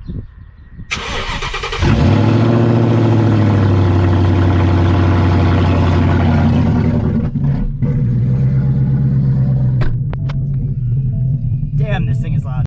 Damn, this thing is loud.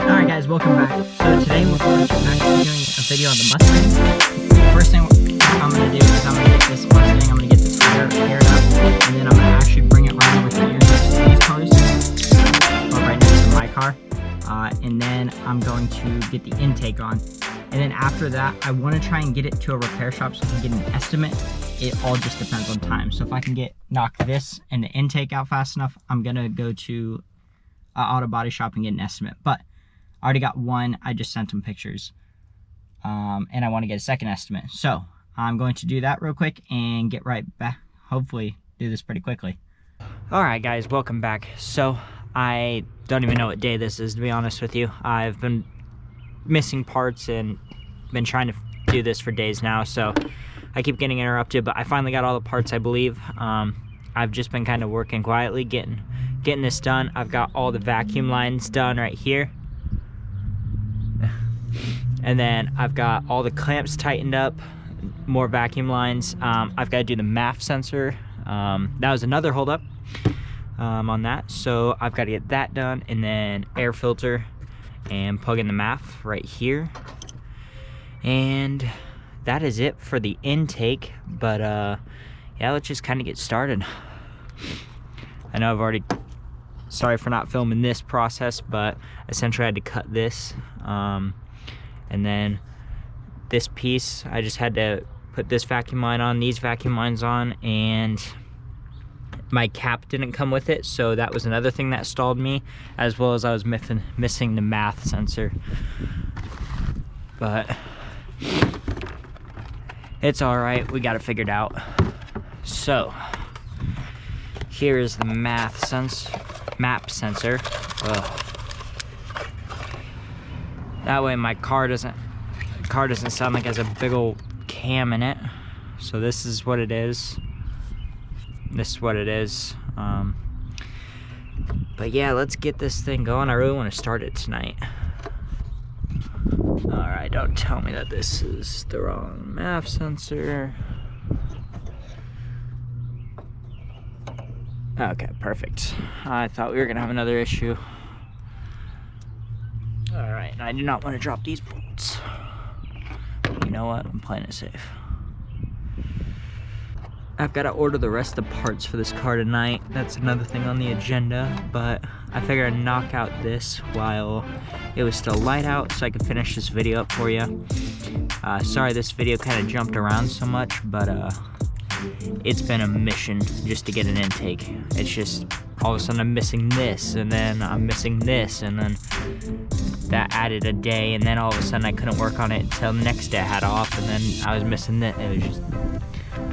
Alright guys, welcome back. So today we're going to actually doing a video on the Mustang. First thing I'm going to do is I'm going to get this Mustang, I'm going to get the tire aired up, and then I'm going to actually bring it right over here next to these cars, or right next to my car, and then I'm going to get the intake on. And then after that, I want to try and get it to a repair shop so I can get an estimate. It all just depends on time. So if I can knock this and the intake out fast enough, I'm going to go to auto body shop and get an estimate. But I already got one. I just sent them pictures, and I want to get a second estimate. So I'm going to do that real quick and get right back. Hopefully do this pretty quickly. All right guys, welcome back. So I don't even know what day this is, to be honest with you. I've been missing parts and been trying to do this for days now, so I keep getting interrupted, but I finally got all the parts, I believe. I've just been kind of working quietly, getting this done. I've got all the vacuum lines done right here. And then I've got all the clamps tightened up, more vacuum lines. I've got to do the MAF sensor. That was another holdup on that. So I've got to get that done, and then air filter and plug in the MAF right here. And that is it for the intake, but yeah, let's just kind of get started. I know I've already, sorry for not filming this process, but essentially I had to cut this, and then this piece, I just had to put this vacuum line on, these vacuum lines on, and my cap didn't come with it, so that was another thing that stalled me, as well as I was missing the MAF sensor. But it's all right, we got it figured out. So here is the MAP sensor. Ugh. That way my car doesn't sound like it has a big old cam in it. So this is what it is. This is what it is. But yeah, let's get this thing going. I really want to start it tonight. Alright, don't tell me that this is the wrong MAF sensor. Okay, perfect. I thought we were gonna have another issue. Alright, I do not want to drop these bolts. You know what? I'm playing it safe. I've got to order the rest of the parts for this car tonight. That's another thing on the agenda, but I figured I'd knock out this while it was still light out so I could finish this video up for you. Sorry this video kind of jumped around so much, but it's been a mission just to get an intake. It's just all of a sudden I'm missing this, and then I'm missing this, and then that added a day, and then all of a sudden I couldn't work on it until the next day I had off, and then I was missing this. It was just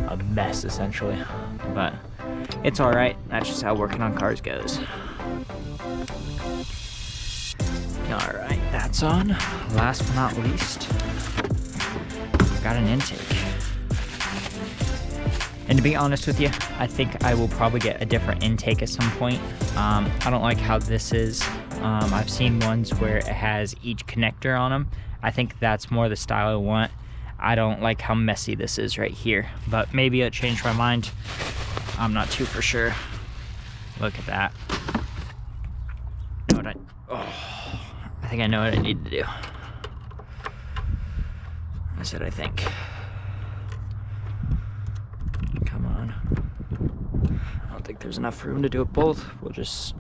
a mess essentially, but it's all right. That's just how working on cars goes. All right, that's on. Last but not least, got an intake. And to be honest with you, I think I will probably get a different intake at some point. I don't like how this is. I've seen ones where it has each connector on them. I think that's more the style I want. I don't like how messy this is right here, but maybe I'll change my mind. I'm not too for sure. Look at that. I think I know what I need to do. I said I think. Come on. I don't think there's enough room to do it both. We'll just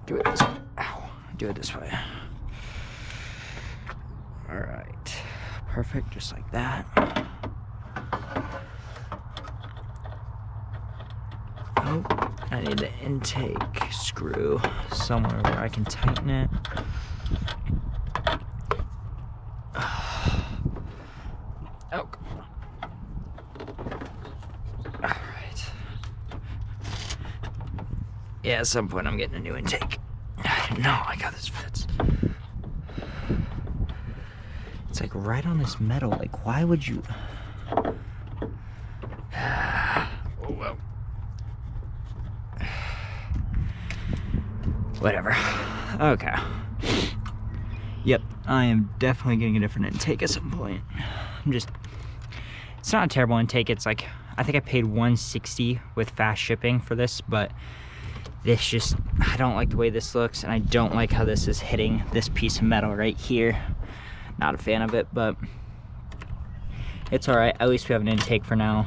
do it this way. Ow. Do it this way. Perfect, just like that. Oh, I need the intake screw somewhere where I can tighten it. Oh. Alright. Yeah, at some point I'm getting a new intake. I didn't know like how this fits. It's like right on this metal. Like, why would you? Oh, well. Whatever. Okay. Yep, I am definitely getting a different intake at some point. It's not a terrible intake. It's like, I think I paid $160 with fast shipping for this, but this just, I don't like the way this looks, and I don't like how this is hitting this piece of metal right here. Not a fan of it, but it's all right. At least we have an intake for now.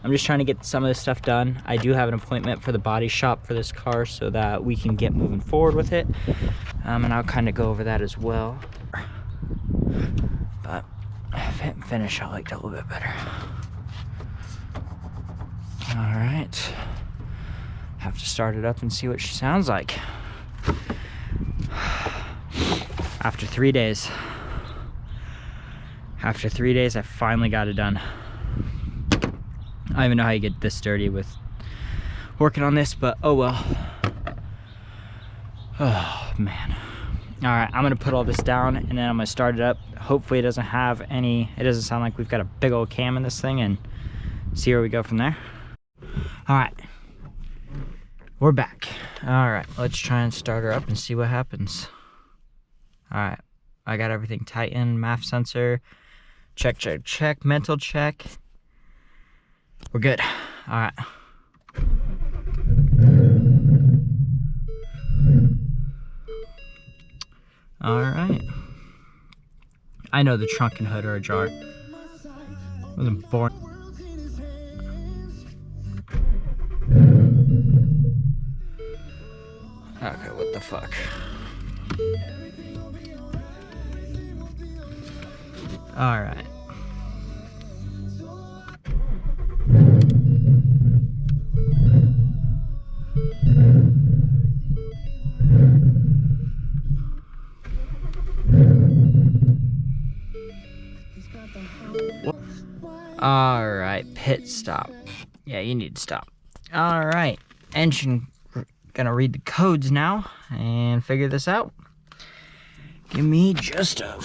I'm just trying to get some of this stuff done. I do have an appointment for the body shop for this car so that we can get moving forward with it. And I'll kind of go over that as well. But fit and finish, I liked it a little bit better. All right. Have to start it up and see what she sounds like. After 3 days. After 3 days, I finally got it done. I don't even know how you get this dirty with working on this, but oh well. Oh man. All right, I'm gonna put all this down and then I'm gonna start it up. Hopefully it doesn't have any, it doesn't sound like we've got a big old cam in this thing, and see where we go from there. All right, we're back. All right, let's try and start her up and see what happens. All right, I got everything tightened, MAF sensor, check, check, check, mental check. We're good. All right. All right. I know the trunk and hood are ajar. Wasn't born. Okay, what the fuck? All right. All right, pit stop. Yeah, you need to stop. All right, engine, gonna read the codes now and figure this out. Give me just a